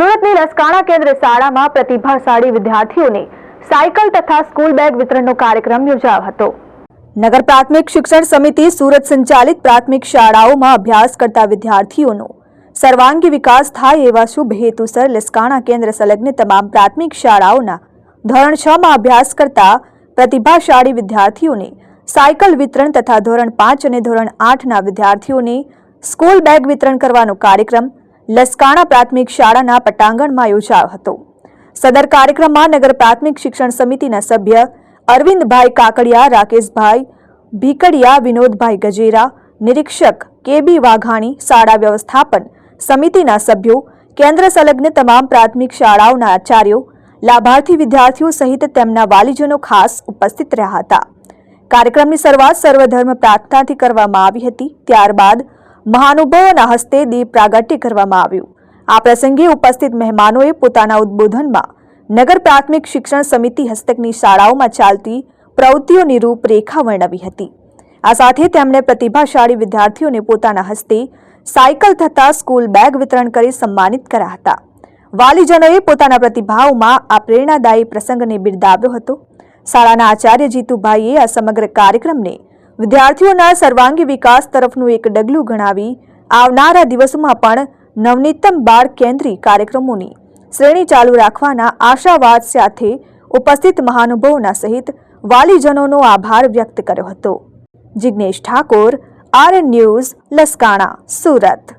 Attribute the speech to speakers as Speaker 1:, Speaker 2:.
Speaker 1: સુરતની લસકાણા કેન્દ્ર શાળામાં પ્રતિભાશાળી વિદ્યાર્થીઓને સાયકલ તથા સ્કૂલ બેગ વિતરણનો કાર્યક્રમ યોજાયો હતો। નગર પ્રાથમિક શિક્ષણ સમિતિ સુરત સંચાલિત પ્રાથમિક શાળાઓમાં અભ્યાસ કરતા વિદ્યાર્થીઓનો સર્વાંગી વિકાસ થાય એવા શુભ હેતુસર લસકાણા કેન્દ્ર સંલગ્ન તમામ પ્રાથમિક શાળાઓના ધોરણ 6 માં અભ્યાસ કરતા પ્રતિભાશાળી વિદ્યાર્થીઓને સાયકલ વિતરણ તથા ધોરણ 5 અને ધોરણ 8 ના વિદ્યાર્થીઓને સ્કૂલ બેગ વિતરણ કરવાનો કાર્યક્રમ લસકાણા પ્રાથમિક શાળાના પટાંગણમાં યોજાયો હતો। સદર કાર્યક્રમમાં નગર પ્રાથમિક શિક્ષણ સમિતિના સભ્ય અરવિંદભાઈ કાકડિયા, રાકેશભાઈ ભીકડિયા, વિનોદભાઈ ગજેરા, નિરીક્ષક કેબી વાઘાણી, શાળા વ્યવસ્થાપન સમિતિના સભ્યો, કેન્દ્ર સંલગ્ન તમામ પ્રાથમિક શાળાઓના આચાર્યો, લાભાર્થી વિદ્યાર્થીઓ સહિત તેમના વાલીજનો ખાસ ઉપસ્થિત રહ્યા હતા। કાર્યક્રમની શરૂઆત સર્વધર્મ પ્રાર્થનાથી કરવામાં આવી હતી। ત્યારબાદ મહાનુભાવોના હસ્તે દીપ પ્રાગટ્ય કરવામાં આવ્યું। આ પ્રસંગે ઉપસ્થિત મહેમાનોએ પોતાના ઉદ્બોધનમાં નગર પ્રાથમિક શિક્ષણ સમિતિ હસ્તકની શાળાઓમાં ચાલતી પ્રવૃત્તિઓની રૂપરેખા વર્ણવી હતી। આ સાથે તેમણે પ્રતિભાશાળી વિદ્યાર્થીઓને પોતાના હસ્તે સાયકલ તથા સ્કૂલ બેગ વિતરણ કરી સન્માનિત કર્યા હતા। વાલીજનોએ પોતાના પ્રતિભાવમાં આ પ્રેરણાદાયી પ્રસંગને બિરદાવ્યો હતો। શાળાના આચાર્ય જીતુભાઈએ આ સમગ્ર કાર્યક્રમને વિદ્યાર્થીઓના સર્વાંગી વિકાસ તરફનું એક ડગલું ગણાવી આવનારા દિવસોમાં પણ નવનીતમ બાળ કેન્દ્રી કાર્યક્રમોની શ્રેણી ચાલુ રાખવાના આશાવાદ સાથે ઉપસ્થિત મહાનુભાવોના સહિત વાલીજનોનો આભાર વ્યક્ત કર્યો હતો। Jignesh Thakor, RN news, Laskana, Surat.